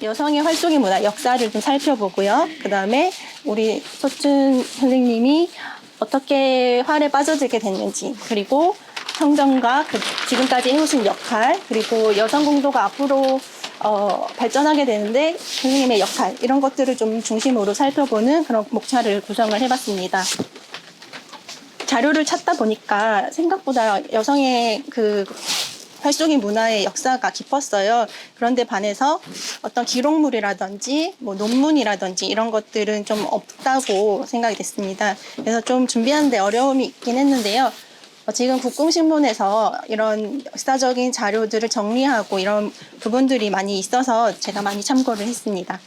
여성의 활동의 문화, 역사를 좀 살펴보고요. 그 다음에 우리 소춘 선생님이 어떻게 활에 빠져들게 됐는지, 그리고 성전과 지금까지 해오신 역할, 그리고 여성 공도가 앞으로 발전하게 되는데 선생님의 역할, 이런 것들을 좀 중심으로 살펴보는 그런 목차를 구성을 해봤습니다. 자료를 찾다 보니까 생각보다 여성의 활동의 문화의 역사가 깊었어요. 그런데 반해서 어떤 기록물이라든지 뭐 논문이라든지 이런 것들은 좀 없다고 생각이 됐습니다. 그래서 좀 준비하는데 어려움이 있긴 했는데요. 지금 국궁신문에서 이런 역사적인 자료들을 정리하고 이런 부분들이 많이 있어서 제가 많이 참고를 했습니다.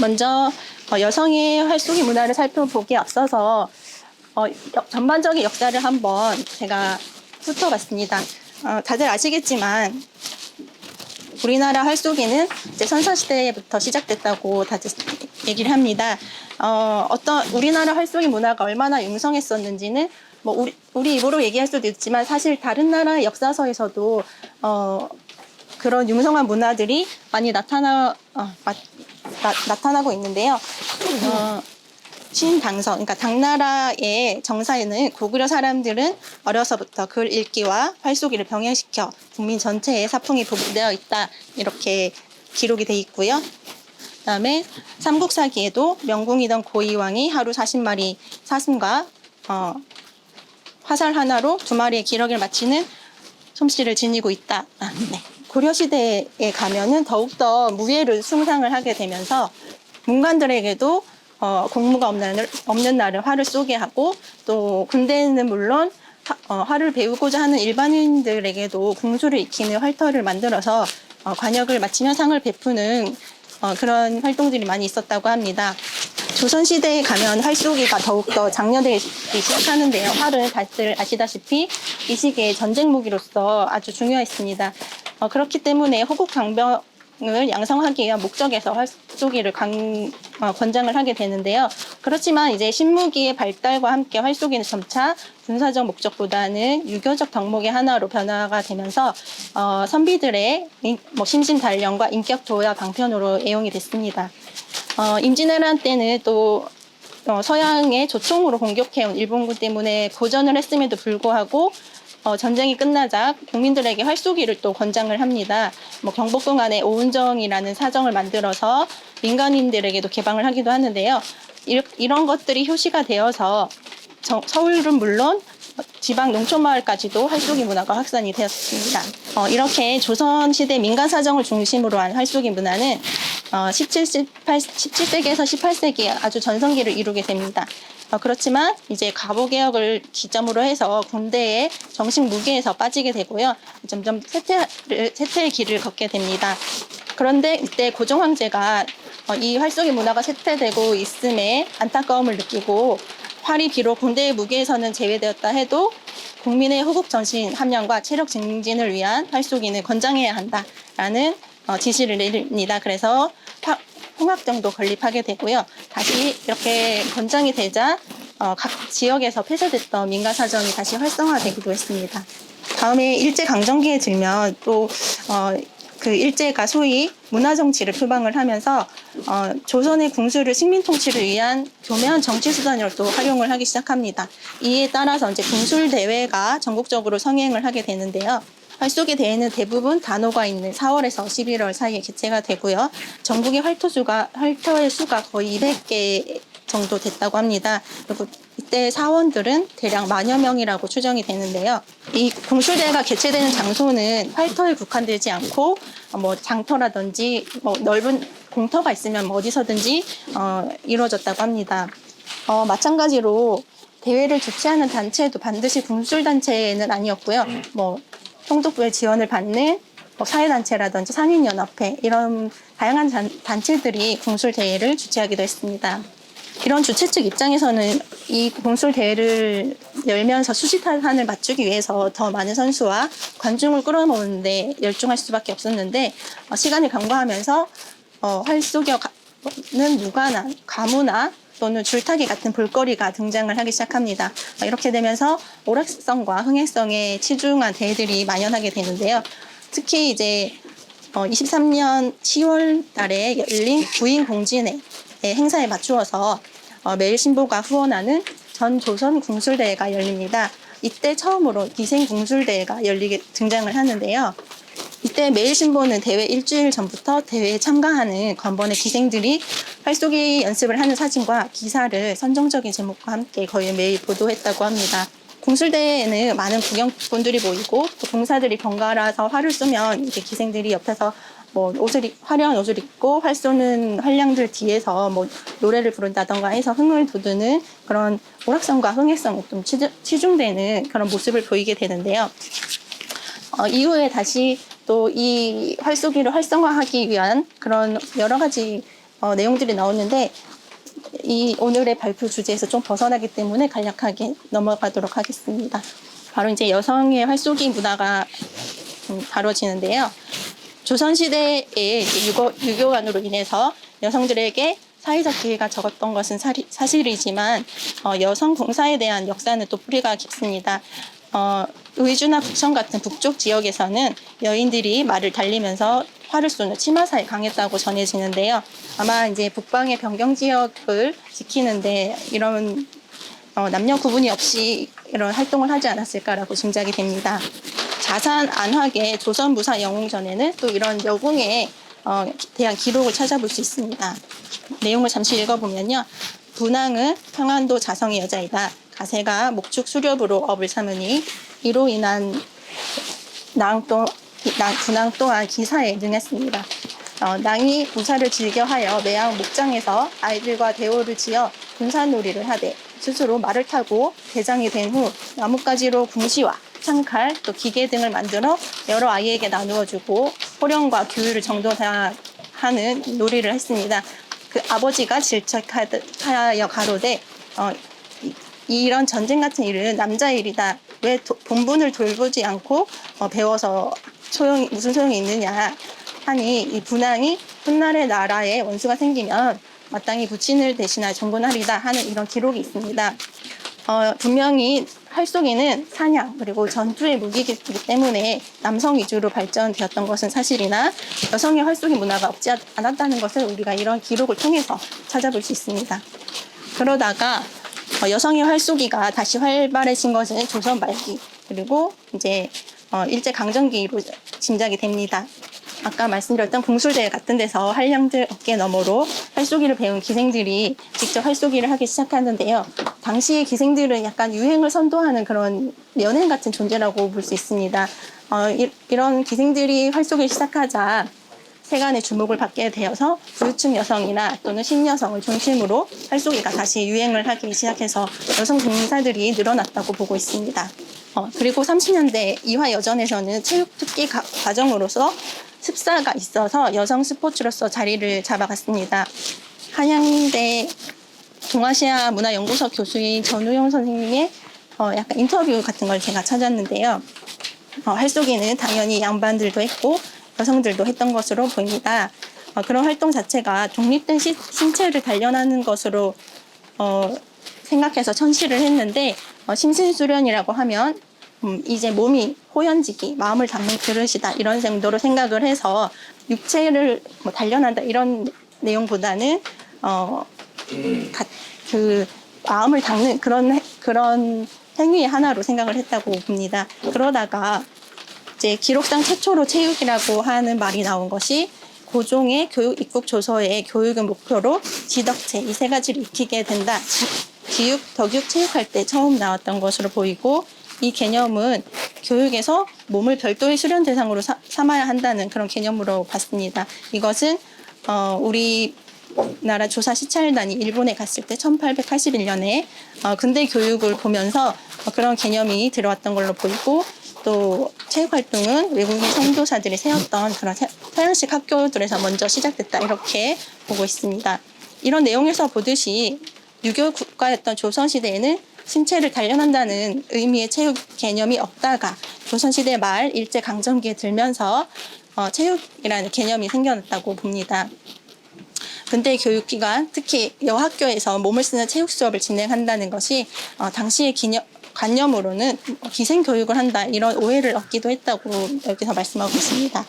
먼저 여성의 활동의 문화를 살펴보기에 앞서서 전반적인 역사를 한번 제가 훑어봤습니다. 다들 아시겠지만 우리나라 활쏘기는 이제 선사시대부터 시작됐다고 다들 얘기를 합니다. 우리나라 활쏘기 문화가 얼마나 융성했었는지는 뭐 우리 입으로 얘기할 수도 있지만 사실 다른 나라의 역사서에서도 그런 융성한 문화들이 많이 나타나고 있는데요. 신당서, 그러니까 당나라의 정사에는 고구려 사람들은 어려서부터 글 읽기와 활쏘기를 병행시켜 국민 전체에 사풍이 보급되어 있다, 이렇게 기록이 돼 있고요. 그다음에 삼국사기에도 명궁이던 고이왕이 하루 40마리 사슴과 화살 하나로 2마리의 기력을 마치는 솜씨를 지니고 있다. 네. 고려시대에 가면은 더욱더 무예를 숭상을 하게 되면서 문관들에게도 공무가 없는 날은 활을 쏘게 하고, 또 군대는 물론 활을 배우고자 하는 일반인들에게도 궁수를 익히는 활터를 만들어서 관역을 마치면 상을 베푸는 그런 활동들이 많이 있었다고 합니다. 조선시대에 가면 활쏘기가 더욱더 장려되기 시작하는데요. 활은 다들 아시다시피 이 시기에 전쟁 무기로서 아주 중요했습니다. 그렇기 때문에 호국 강병을 양성하기 위한 목적에서 활쏘기를 권장을 하게 되는데요. 그렇지만 이제 신무기의 발달과 함께 활쏘기는 점차 군사적 목적보다는 유교적 덕목의 하나로 변화가 되면서 선비들의 심신단련과 인격 도야 방편으로 애용이 됐습니다. 임진왜란 때는 또 서양의 조총으로 공격해온 일본군 때문에 고전을 했음에도 불구하고 전쟁이 끝나자 국민들에게 활쏘기를 또 권장을 합니다. 경복궁 안에 오은정이라는 사정을 만들어서 민간인들에게도 개방을 하기도 하는데요. 이런 것들이 효시가 되어서 서울은 물론 지방 농촌마을까지도 활쏘기 문화가 확산이 되었습니다. 이렇게 조선시대 민간 사정을 중심으로 한 활쏘기 문화는 17세기에서 18세기에 아주 전성기를 이루게 됩니다. 그렇지만 이제 갑오개혁을 기점으로 해서 군대의 정식 무기에서 빠지게 되고요. 점점 쇠퇴의 길을 걷게 됩니다. 그런데 이때 고종 황제가 이 활쏘기 문화가 쇠퇴되고 있음에 안타까움을 느끼고, 활이 비록 군대의 무기에서는 제외되었다 해도 국민의 호국 전신 함량과 체력 증진을 위한 활쏘기는 권장해야 한다라는 지시를 내립니다. 그래서 홍학정도 건립하게 되고요. 다시 이렇게 권장이 되자 각 지역에서 폐쇄됐던 민간 사정이 다시 활성화되기도 했습니다. 다음에 일제강점기에 들면 또 그 일제가 소위 문화정치를 표방을 하면서 조선의 궁수를 식민통치를 위한 교묘한 정치수단으로 또 활용을 하기 시작합니다. 이에 따라서 이제 궁술대회가 전국적으로 성행을 하게 되는데요. 활쏘기 대회는 대부분 단오가 있는 4월에서 11월 사이에 개최가 되고요. 전국의 활터의 수가 거의 200개 정도 됐다고 합니다. 그리고 이때 사원들은 대략 10,000여 명이라고 추정이 되는데요. 이 궁술대회가 개최되는 장소는 활터에 국한되지 않고 장터라든지 넓은 공터가 있으면 어디서든지 이루어졌다고 합니다. 마찬가지로 대회를 주최하는 단체도 반드시 궁술단체는 아니었고요. 총독부의 지원을 받는 사회단체라든지 상인연합회, 이런 다양한 단체들이 궁술대회를 주최하기도 했습니다. 이런 주최 측 입장에서는 이 궁술대회를 열면서 수시타산을 맞추기 위해서 더 많은 선수와 관중을 끌어모으는데 열중할 수밖에 없었는데, 시간이 간과하면서 활쏘기는 무관한 가무나 또는 줄타기 같은 볼거리가 등장을 하기 시작합니다. 이렇게 되면서 오락성과 흥행성에 치중한 대회들이 만연하게 되는데요. 특히 이제 23년 10월 달에 열린 부인 공진회 행사에 맞추어서 매일 신보가 후원하는 전 조선 궁술대회가 열립니다. 이때 처음으로 기생 궁술대회가 등장을 하는데요. 이때 매일신보는 대회 일주일 전부터 대회에 참가하는 건번의 기생들이 활쏘기 연습을 하는 사진과 기사를 선정적인 제목과 함께 거의 매일 보도했다고 합니다. 궁술대회에는 많은 구경꾼들이 모이고 또 봉사들이 번갈아서 활을 쏘면 이제 기생들이 옆에서 화려한 옷을 입고 활 쏘는 활량들 뒤에서 노래를 부른다던가 해서 흥을 돋우는 그런 오락성과 흥행성이 좀 치중되는 그런 모습을 보이게 되는데요. 이후에 다시 또 이 활쏘기를 활성화하기 위한 그런 여러 가지 내용들이 나오는데 오늘의 발표 주제에서 좀 벗어나기 때문에 간략하게 넘어가도록 하겠습니다. 바로 이제 여성의 활쏘기 문화가 다뤄지는데요. 조선시대의 유교관으로 인해서 여성들에게 사회적 기회가 적었던 것은 사실이지만 여성 봉사에 대한 역사는 또 뿌리가 깊습니다. 의주나 부천 같은 북쪽 지역에서는 여인들이 말을 달리면서 활을 쏘는 치마사에 강했다고 전해지는데요. 아마 이제 북방의 변경 지역을 지키는데 이런 남녀 구분이 없이 이런 활동을 하지 않았을까라고 짐작이 됩니다. 자산 안학의 조선무사 영웅전에는 또 이런 여궁에 대한 기록을 찾아볼 수 있습니다. 내용을 잠시 읽어보면요. 분왕은 평안도 자성의 여자이다. 가세가 목축 수렵으로 업을 삼으니 이로 인한 분왕 또한 기사에 능했습니다. 낭이 부사를 즐겨하여 매양 목장에서 아이들과 대오를 지어 군산놀이를 하되 스스로 말을 타고 대장이 된 후 나뭇가지로 궁시와 창칼, 또 기계 등을 만들어 여러 아이에게 나누어주고 호령과 규율을 정돈하는 놀이를 했습니다. 그 아버지가 질책하여 가로되 이런 전쟁 같은 일은 남자의 일이다. 왜 본분을 돌보지 않고 배워서 무슨 소용이 있느냐 하니 이 분왕이 훗날의 나라에 원수가 생기면 마땅히 부친을 대신하여 정곤하리다 하는 이런 기록이 있습니다. 분명히 활쏘기는 사냥 그리고 전투의 무기이기 때문에 남성 위주로 발전되었던 것은 사실이나 여성의 활쏘기 문화가 없지 않았다는 것을 우리가 이런 기록을 통해서 찾아볼 수 있습니다. 그러다가 여성의 활쏘기가 다시 활발해진 것은 조선 말기 그리고 이제 일제 강점기로 짐작이 됩니다. 아까 말씀드렸던 궁술대회 같은 데서 한량들 어깨 너머로 활쏘기를 배운 기생들이 직접 활쏘기를 하기 시작하는데요. 당시의 기생들은 약간 유행을 선도하는 그런 연예인 같은 존재라고 볼 수 있습니다. 이런 기생들이 활쏘기를 시작하자 세간의 주목을 받게 되어서 부유층 여성이나 또는 신여성을 중심으로 활쏘기가 다시 유행을 하기 시작해서 여성 봉사들이 늘어났다고 보고 있습니다. 그리고 30년대 이화여전에서는 체육특기 과정으로서 습사가 있어서 여성 스포츠로서 자리를 잡아갔습니다. 한양대 동아시아 문화연구소 교수인 전우용 선생님의 약간 인터뷰 같은 걸 제가 찾았는데요. 활쏘기는 당연히 양반들도 했고 여성들도 했던 것으로 보입니다. 그런 활동 자체가 독립된 신체를 단련하는 것으로 생각해서 천시를 했는데 심신수련이라고 하면 이제 몸이 호연지기, 마음을 담는 그릇이다 이런 정도로 생각을 해서 육체를 단련한다 이런 내용보다는 그 마음을 닦는 그런 행위의 하나로 생각을 했다고 봅니다. 그러다가 이제 기록상 최초로 체육이라고 하는 말이 나온 것이 고종의 교육 입국 조서에 교육을 목표로 지덕체 이 세 가지를 익히게 된다. 기육, 덕육, 체육할 때 처음 나왔던 것으로 보이고 이 개념은 교육에서 몸을 별도의 수련 대상으로 삼아야 한다는 그런 개념으로 봤습니다. 이것은 우리나라 조사 시찰단이 일본에 갔을 때 1881년에 근대 교육을 보면서 그런 개념이 들어왔던 걸로 보이고 또 체육활동은 외국인 선도사들이 세웠던 그런 서양식 학교들에서 먼저 시작됐다 이렇게 보고 있습니다. 이런 내용에서 보듯이 유교 국가였던 조선시대에는 신체를 단련한다는 의미의 체육 개념이 없다가 조선시대 말 일제강점기에 들면서 체육이라는 개념이 생겨났다고 봅니다. 근대 교육기관, 특히 여학교에서 몸을 쓰는 체육 수업을 진행한다는 것이 당시의 관념으로는 기생교육을 한다 이런 오해를 얻기도 했다고 여기서 말씀하고 있습니다.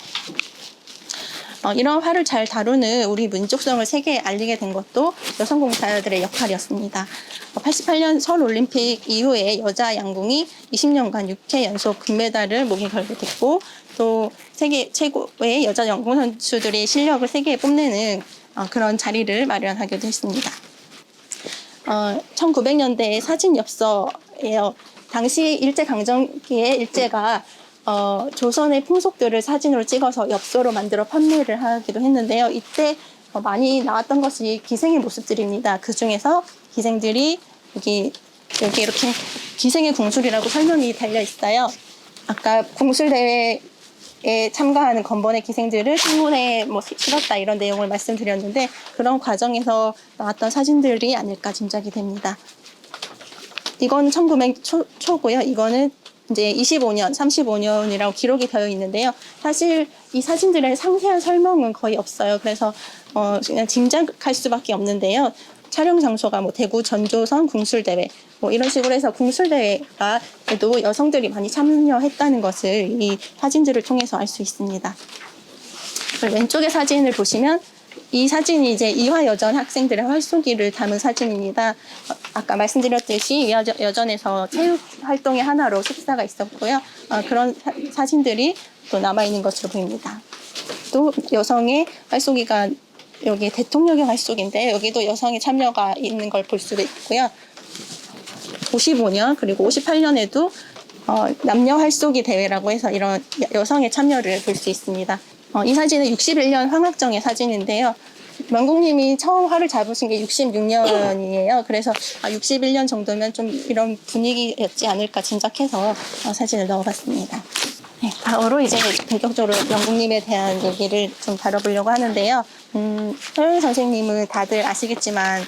이런 활을 잘 다루는 우리 민족성을 세계에 알리게 된 것도 여성 공사들의 역할이었습니다. 88년 서울올림픽 이후에 여자 양궁이 20년간 6회 연속 금메달을 목에 걸게 됐고, 또 세계 최고의 여자 양궁 선수들의 실력을 세계에 뽐내는 그런 자리를 마련하기도 했습니다. 1900년대 사진 엽서예요. 당시 일제강점기의 일제가 조선의 풍속들을 사진으로 찍어서 엽서로 만들어 판매를 하기도 했는데요. 이때 많이 나왔던 것이 기생의 모습들입니다. 그 중에서 기생들이 여기 이렇게 기생의 궁술이라고 설명이 달려 있어요. 아까 궁술대회에 참가하는 건번의 기생들을 신문에 실었다 이런 내용을 말씀드렸는데, 그런 과정에서 나왔던 사진들이 아닐까 짐작이 됩니다. 이건 1900 초고요. 이거는 이제 25년, 35년이라고 기록이 되어 있는데요. 사실 이 사진들의 상세한 설명은 거의 없어요. 그래서 그냥 짐작할 수밖에 없는데요. 촬영 장소가 대구 전조선 궁술대회 이런 식으로 해서 궁술대회가 또 여성들이 많이 참여했다는 것을 이 사진들을 통해서 알 수 있습니다. 왼쪽의 사진을 보시면 이 사진이 이제 이화여전 학생들의 활쏘기를 담은 사진입니다. 아까 말씀드렸듯이 이화여전에서 체육 활동의 하나로 식사가 있었고요. 그런 사진들이 또 남아있는 것으로 보입니다. 또 여성의 활쏘기가 여기 대통령의 활쏘기인데, 여기도 여성의 참여가 있는 걸 볼 수도 있고요. 55년 그리고 58년에도 남녀 활쏘기 대회라고 해서 이런 여성의 참여를 볼 수 있습니다. 이 사진은 61년 황학정의 사진인데요. 명국님이 처음 활을 잡으신 게 66년이에요. 그래서 61년 정도면 좀 이런 분위기였지 않을까 짐작해서 사진을 넣어봤습니다. 네, 다음으로 이제 본격적으로 명국님에 대한 얘기를 좀 다뤄보려고 하는데요. 서영 선생님은 다들 아시겠지만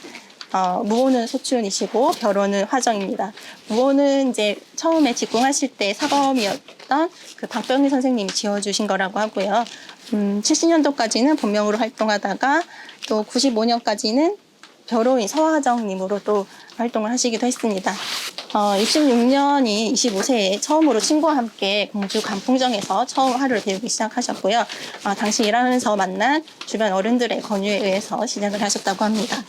무호는 소춘이시고 벼로는 화정입니다. 무호는 이제 처음에 직궁하실 때 사범이었던 그 박병희 선생님이 지어주신 거라고 하고요. 70년도까지는 본명으로 활동하다가 또 95년까지는 벼로인 서화정님으로 또 활동을 하시기도 했습니다. 66년이 25세에 처음으로 친구와 함께 공주 간풍정에서 처음 활을 배우기 시작하셨고요. 당시 일하면서 만난 주변 어른들의 권유에 의해서 시작을 하셨다고 합니다.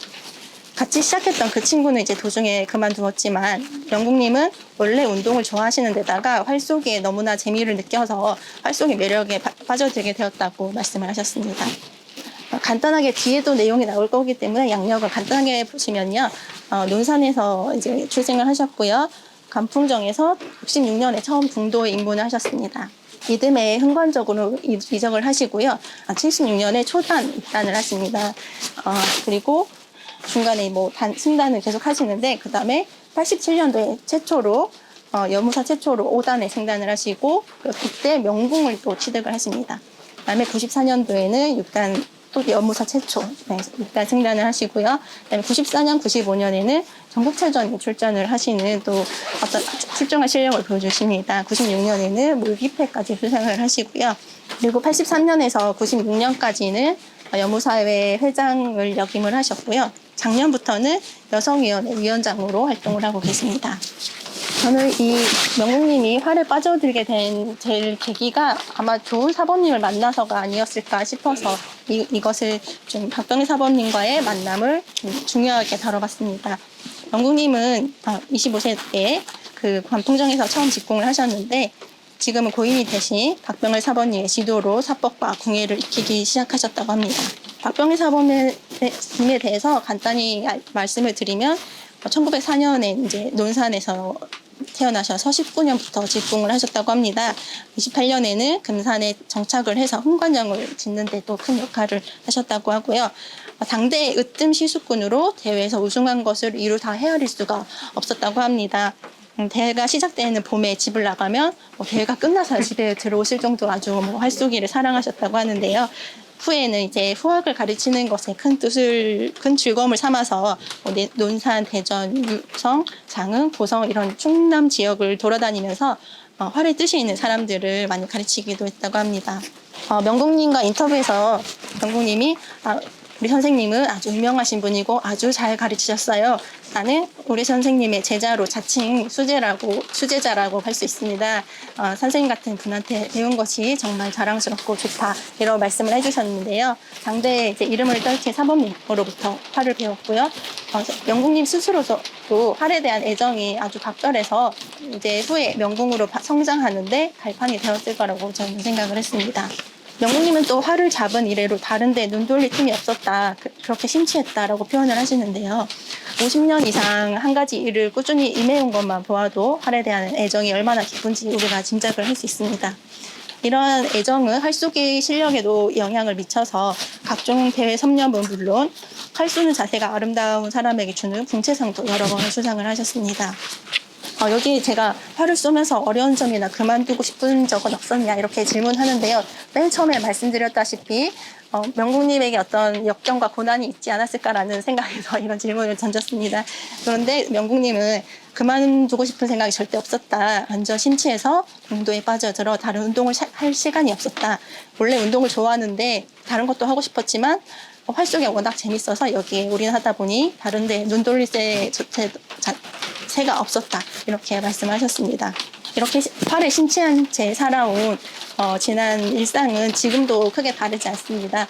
같이 시작했던 그 친구는 이제 도중에 그만두었지만, 명국님은 원래 운동을 좋아하시는 데다가 활쏘기에 너무나 재미를 느껴서 활쏘기 매력에 빠져들게 되었다고 말씀을 하셨습니다. 간단하게 뒤에도 내용이 나올 거기 때문에 양력을 간단하게 보시면요. 논산에서 이제 출생을 하셨고요. 간풍정에서 66년에 처음 궁도에 입문을 하셨습니다. 이듬해 흥관적으로 이적을 하시고요. 76년에 초단 입단을 하십니다. 그리고 중간에 승단을 계속 하시는데, 그 다음에 87년도에 최초로 여무사 최초로 5단에 승단을 하시고, 그때 명궁을 또 취득을 하십니다. 그 다음에 94년도에는 6단 또 여무사 최초 6단 승단을 하시고요. 그 다음에 94년, 95년에는 전국체전에 출전을 하시는 또 어떤 출중한 실력을 보여주십니다. 96년에는 물기패까지 수상을 하시고요. 그리고 83년에서 96년까지는 여무사회 회장을 역임을 하셨고요. 작년부터는 여성위원회 위원장으로 활동을 하고 계십니다. 저는 이 명국님이 활에 빠져들게 된 제일 계기가 아마 좋은 사범님을 만나서가 아니었을까 싶어서 이것을 좀 박병희 사범님과의 만남을 중요하게 다뤄봤습니다. 명국님은 25세 때 그 관풍정에서 처음 직궁을 하셨는데, 지금은 고인이 되신 박병희 사범님의 지도로 사법과 궁예를 익히기 시작하셨다고 합니다. 박병희 사범님에 대해서 간단히 말씀을 드리면, 1904년에 이제 논산에서 태어나셔서 19년부터 직궁을 하셨다고 합니다. 28년에는 금산에 정착을 해서 흥관정을 짓는 데도 큰 역할을 하셨다고 하고요. 당대 으뜸 시수꾼으로 대회에서 우승한 것을 이루 다 헤아릴 수가 없었다고 합니다. 대회가 시작되는 봄에 집을 나가면 대회가 끝나서 집에 들어오실 정도로 아주 활쏘기를 사랑하셨다고 하는데요. 후에는 이제 후학을 가르치는 것에 큰 즐거움을 삼아서 논산, 대전, 유성, 장흥, 고성 이런 충남 지역을 돌아다니면서 활의 뜻이 있는 사람들을 많이 가르치기도 했다고 합니다. 명국님과 인터뷰에서 명국님이 우리 선생님은 아주 유명하신 분이고 아주 잘 가르치셨어요. 나는 우리 선생님의 제자로 자칭 수제자라고 할 수 있습니다. 선생님 같은 분한테 배운 것이 정말 자랑스럽고 좋다. 이런 말씀을 해주셨는데요. 당대 이제 이름을 떨친 사범님으로부터 활을 배웠고요. 명국님 스스로도 활에 대한 애정이 아주 각별해서 이제 후에 명궁으로 성장하는데 발판이 되었을 거라고 저는 생각을 했습니다. 명국님은 또 활을 잡은 이래로 다른데 눈 돌릴 틈이 없었다. 그렇게 심취했다라고 표현을 하시는데요. 50년 이상 한 가지 일을 꾸준히 임해온 것만 보아도 활에 대한 애정이 얼마나 깊은지 우리가 짐작을 할 수 있습니다. 이러한 애정은 활쏘기 실력에도 영향을 미쳐서 각종 대회 섭렵은 물론 활 쏘는 자세가 아름다운 사람에게 주는 궁채상도 여러 번 수상을 하셨습니다. 여기 제가 활을 쏘면서 어려운 점이나 그만두고 싶은 적은 없었냐 이렇게 질문하는데요. 맨 처음에 말씀드렸다시피 명국님에게 어떤 역경과 고난이 있지 않았을까라는 생각에서 이런 질문을 던졌습니다. 그런데 명국님은 그만두고 싶은 생각이 절대 없었다. 완전 심취해서 운동에 빠져들어 다른 운동을 할 시간이 없었다. 원래 운동을 좋아하는데 다른 것도 하고 싶었지만 활 쏘기가 워낙 재밌어서 여기에 올인하다 보니 다른데 눈 돌릴 새가 없었다. 이렇게 말씀하셨습니다. 이렇게 활에 심취한 채 살아온 지난 일상은 지금도 크게 다르지 않습니다.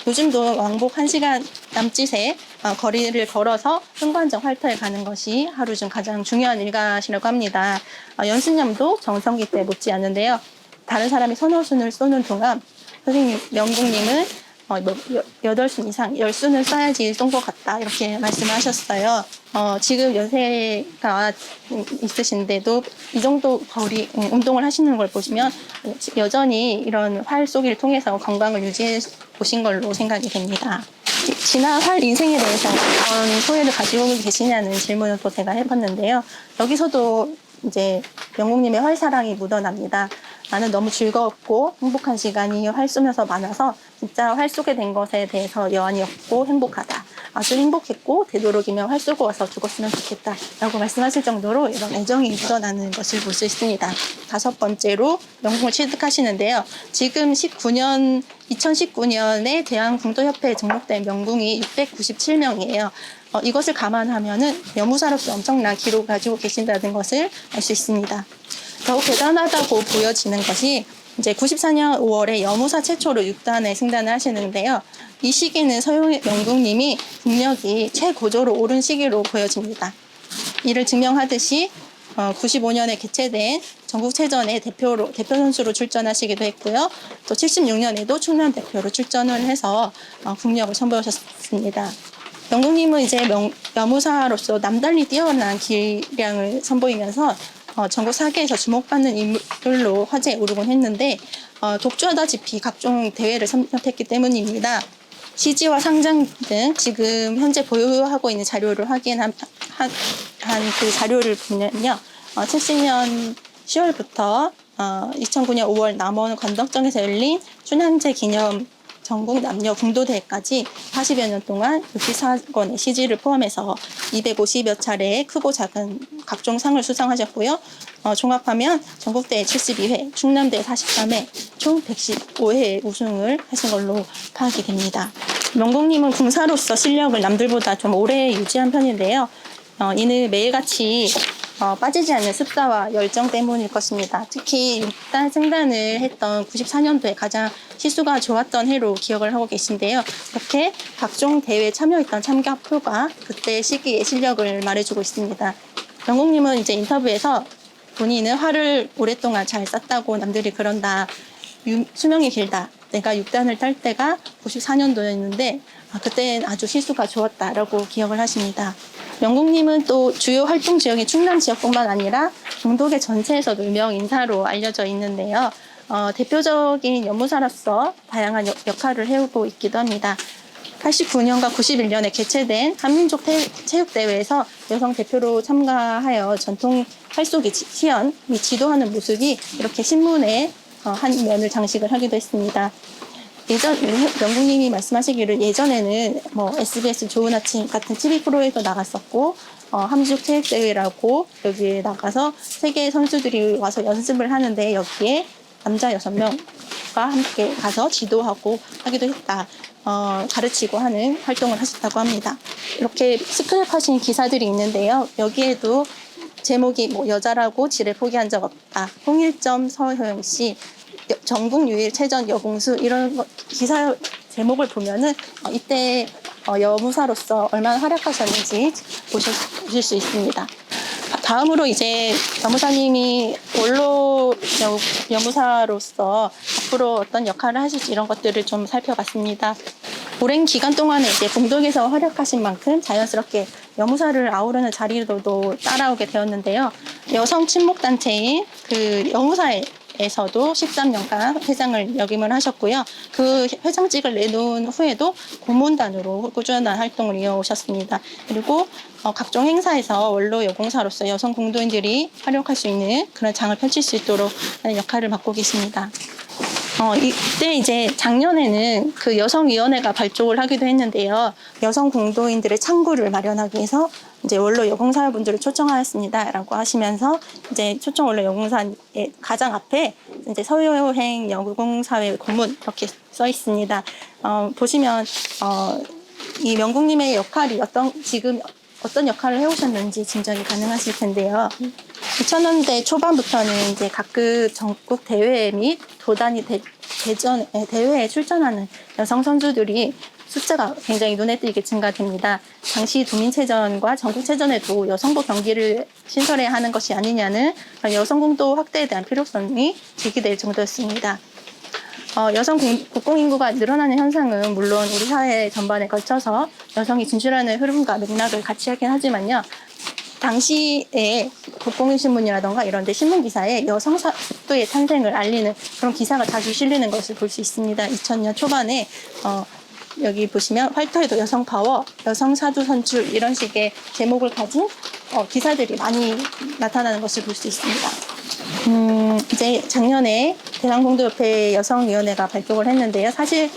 요즘도 왕복 1시간 남짓의 거리를 걸어서 흥관정 활터에 가는 것이 하루 중 가장 중요한 일과시라고 합니다. 연습량도 정성기 때 못지않은데요. 다른 사람이 선호순을 쏘는 동안 선생님 명국님은 8순 이상 10순을 쏴야지 쏜 것 같다 이렇게 말씀을 하셨어요. 지금 연세가 있으신데도 이 정도 거리 운동을 하시는 걸 보시면 여전히 이런 활 쏘기를 통해서 건강을 유지해 보신 걸로 생각이 됩니다. 지난 활 인생에 대해서 어떤 소회를 가지고 계시냐는 질문을 또 제가 해봤는데요. 여기서도 이제 명국님의 활 사랑이 묻어납니다. 나는 너무 즐거웠고 행복한 시간이 활 쏘면서 많아서 진짜 활 쏘게 된 것에 대해서 여한이 없고 행복하다. 아주 행복했고 되도록이면 활 쏘고 와서 죽었으면 좋겠다 라고 말씀하실 정도로 이런 애정이 묻어나는 것을 볼 수 있습니다. 5번째로 명궁을 취득하시는데요. 지금 2019년에 대한궁도협회에 등록된 명궁이 697명이에요. 이것을 감안하면은 여무사로서 엄청난 기록을 가지고 계신다는 것을 알 수 있습니다. 더욱 대단하다고 보여지는 것이 이제 94년 5월에 여무사 최초로 6단에 승단을 하시는데요. 이 시기는 서용 명궁님이 국력이 최고조로 오른 시기로 보여집니다. 이를 증명하듯이 95년에 개최된 전국체전에 대표 선수로 출전하시기도 했고요. 또 76년에도 충남 대표로 출전을 해서 국력을 선보이셨습니다. 명궁님은 이제 여무사로서 남달리 뛰어난 기량을 선보이면서 전국 사계에서 주목받는 인물로 화제에 오르곤 했는데 독주하다시피 각종 대회를 섭렵했기 때문입니다. 시지와 상장 등 지금 현재 보유하고 있는 자료를 확인한 그 자료를 보면요. 70년 10월부터 2009년 5월 남원 관덕정에서 열린 춘향제 기념 전국 남녀 궁도대회까지 40여 년 동안 64건의 시지를 포함해서 250여 차례의 크고 작은 각종 상을 수상하셨고요. 종합하면 전국대회 72회, 충남대회 43회, 총 115회 우승을 하신 걸로 파악이 됩니다. 명궁님은 궁사로서 실력을 남들보다 좀 오래 유지한 편인데요. 이는 매일같이 빠지지 않는 습사와 열정 때문일 것입니다. 특히 6단 승단을 했던 94년도에 가장 시수가 좋았던 해로 기억을 하고 계신데요. 이렇게 각종 대회에 참여했던 참가표가 그때 시기의 실력을 말해주고 있습니다. 명궁님은 이제 인터뷰에서 본인은 활을 오랫동안 잘 쐈다고 남들이 그런다. 수명이 길다. 내가 6단을 딸 때가 94년도였는데 그때 아주 시수가 좋았다라고 기억을 하십니다. 명궁님은 또 주요 활동 지역이 충남 지역뿐만 아니라 궁도계 전체에서도 유명 인사로 알려져 있는데요. 대표적인 연무사로서 다양한 역할을 해오고 있기도 합니다. 89년과 91년에 개최된 한민족 체육대회에서 여성 대표로 참가하여 전통 활쏘기 시연 및 지도하는 모습이 이렇게 신문에 한 면을 장식을 하기도 했습니다. 명궁님이 말씀하시기를 예전에는 SBS 좋은 아침 같은 TV 프로에도 나갔었고 함주족 체육대회라고 여기에 나가서 세계 선수들이 와서 연습을 하는데 여기에 남자 6명과 함께 가서 지도하고 하기도 했다. 가르치고 하는 활동을 하셨다고 합니다. 이렇게 스크랩하신 기사들이 있는데요. 여기에도 제목이 뭐 여자라고 지를 포기한 적 없다. 홍일점 서효영 씨, 전국 유일 체전 여공수 이런 기사 제목을 보면은 이때 여무사로서 얼마나 활약하셨는지 보실 수 있습니다. 다음으로 이제 여무사님이 원로 여무사로서 앞으로 어떤 역할을 하실지 이런 것들을 좀 살펴봤습니다. 오랜 기간 동안에 이제 공덕에서 활약하신 만큼 자연스럽게 여무사를 아우르는 자리로도 따라오게 되었는데요. 여성 친목단체인 그 여무사에서도 13년간 회장을 역임을 하셨고요. 그 회장직을 내놓은 후에도 고문단으로 꾸준한 활동을 이어오셨습니다. 그리고 각종 행사에서 원로 여공사로서 여성 공동인들이 활용할 수 있는 그런 장을 펼칠 수 있도록 하는 역할을 맡고 계십니다. 이때 이제 작년에는 그 여성위원회가 발족을 하기도 했는데요. 여성 공동인들의 창구를 마련하기 위해서 이제 원로 여공사분들을 초청하였습니다라고 하시면서 이제 초청 원로 여공사의 가장 앞에 이제 서효행 여공사회 고문 이렇게 써 있습니다. 보시면 이 명국님의 역할이 지금 어떤 역할을 해오셨는지 짐작이 가능하실 텐데요. 2000년대 초반부터는 이제 각급 전국 대회 및 도단위 대회에 출전하는 여성 선수들이 숫자가 굉장히 눈에 띄게 증가됩니다. 당시 도민체전과 전국체전에도 여성부 경기를 신설해야 하는 것이 아니냐는 여성 공도 확대에 대한 필요성이 제기될 정도였습니다. 여성 국공인구가 늘어나는 현상은 물론 우리 사회 전반에 걸쳐서 여성이 진출하는 흐름과 맥락을 같이 하긴 하지만요. 당시에 국공신문이라던가 이런 데 신문기사에 여성 사도의 탄생을 알리는 그런 기사가 자주 실리는 것을 볼 수 있습니다. 2000년 초반에 여기 보시면 활터에도 여성 파워, 여성 사도 선출 이런 식의 제목을 가진 기사들이 많이 나타나는 것을 볼 수 있습니다. 이제 작년에 대한공도협회 여성위원회가 발족을 했는데요. 사실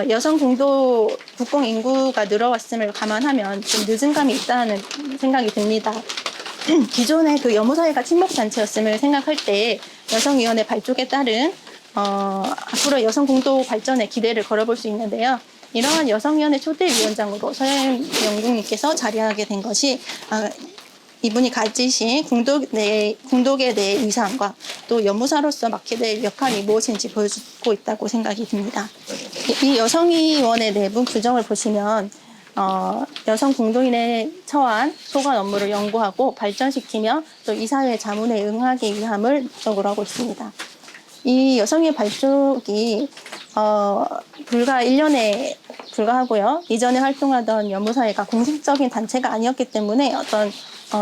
여성 공도 국공 인구가 늘어왔음을 감안하면 좀 늦은 감이 있다는 생각이 듭니다. 기존의 그 여무사회가 친목단체였음을 생각할 때 여성위원회 발족에 따른 앞으로 여성 공도 발전에 기대를 걸어볼 수 있는데요. 이러한 여성위원회 초대위원장으로 서영 영국님께서 자리하게 된 것이 이분이 가지신 공덕에 대해 위상과 또 여무사로서 맡게 될 역할이 무엇인지 보여주고 있다고 생각이 듭니다. 이 여성위원회 내부 규정을 보시면 여성 공동인에 처한 소관 업무를 연구하고 발전시키며 또 이 사회 자문에 응하기 위함을 목적으로 하고 있습니다. 이 여성의 발족이 불과 1년에 불과하고요. 이전에 활동하던 여무사회가 공식적인 단체가 아니었기 때문에 어떤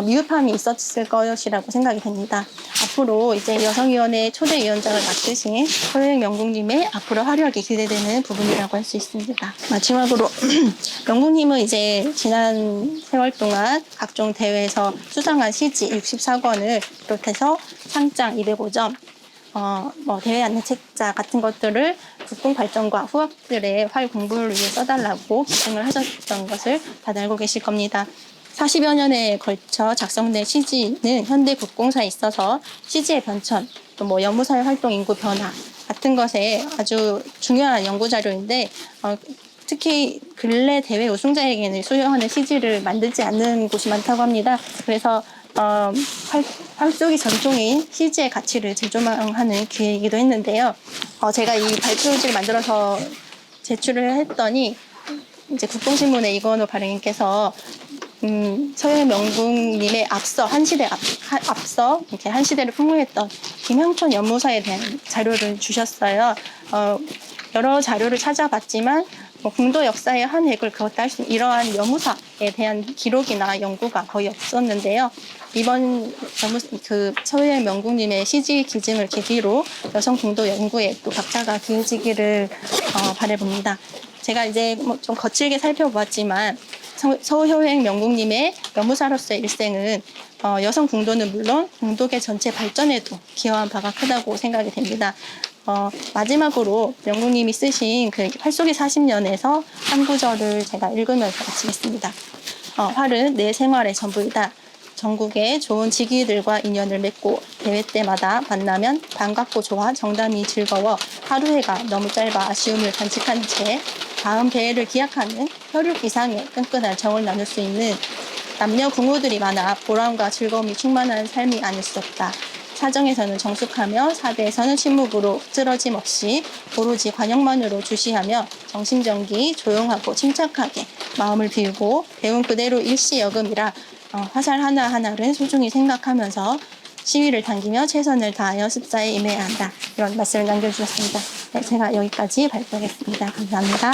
미흡함이 있었을 것이라고 생각이 됩니다. 앞으로 이제 여성위원회 초대위원장을 맡으신 서효행 명국님의 앞으로 활약이 기대되는 부분이라고 할 수 있습니다. 마지막으로 명국님은 이제 지난 세월 동안 각종 대회에서 수상한 시지 64권을 비롯해서 상장 205점, 대회 안내책자 같은 것들을 국공 발전과 후학들의 활 공부를 위해 써달라고 기증을 하셨던 것을 다들 알고 계실 겁니다. 40여 년에 걸쳐 작성된 시지는 현대 국공사에 있어서 시지의 변천, 또 여무사회 활동 인구 변화 같은 것에 아주 중요한 연구 자료인데 특히 근래 대회 우승자에게는 수여하는 시지를 만들지 않는 곳이 많다고 합니다. 그래서 활쏘기 전통인 시지의 가치를 재조명하는 기회이기도 했는데요. 제가 이 발표지를 만들어서 제출을 했더니 이제 국동신문의 이건호 발행인께서 서효행 명국님의 앞서 이렇게 한 시대를 풍부했던 김형촌 연무사에 대한 자료를 주셨어요. 여러 자료를 찾아봤지만 공도 역사의 한 획을 그었다 할 수 있는 이러한 여무사에 대한 기록이나 연구가 거의 없었는데요. 이번 서효행 명국님의 시지 기증을 계기로 여성 공도 연구에 또 박차가 기울지기를 바라봅니다. 제가 이제 좀 거칠게 살펴보았지만 서효행 명국님의 여무사로서의 일생은 여성 공도는 물론 공도계 전체 발전에도 기여한 바가 크다고 생각이 됩니다. 마지막으로 명국님이 쓰신 그 활쏘기 40년에서 한 구절을 제가 읽으면서 마치겠습니다. 활은 내 생활의 전부이다. 전국의 좋은 지기들과 인연을 맺고 대회 때마다 만나면 반갑고 좋아 정담이 즐거워 하루해가 너무 짧아 아쉬움을 간직한 채 다음 배를 기약하는 혈육 이상의 끈끈한 정을 나눌 수 있는 남녀 부모들이 많아 보람과 즐거움이 충만한 삶이 아닐 수 없다. 사정에서는 정숙하며 사대에서는 침묵으로 쓰러짐 없이 오로지 관용만으로 주시하며 정신정기 조용하고 침착하게 마음을 비우고 배운 그대로 일시여금이라 화살 하나하나를 소중히 생각하면서 시위를 당기며 최선을 다하여 습사에 임해야 한다. 이런 말씀을 남겨주셨습니다. 네, 제가 여기까지 발표하겠습니다. 감사합니다.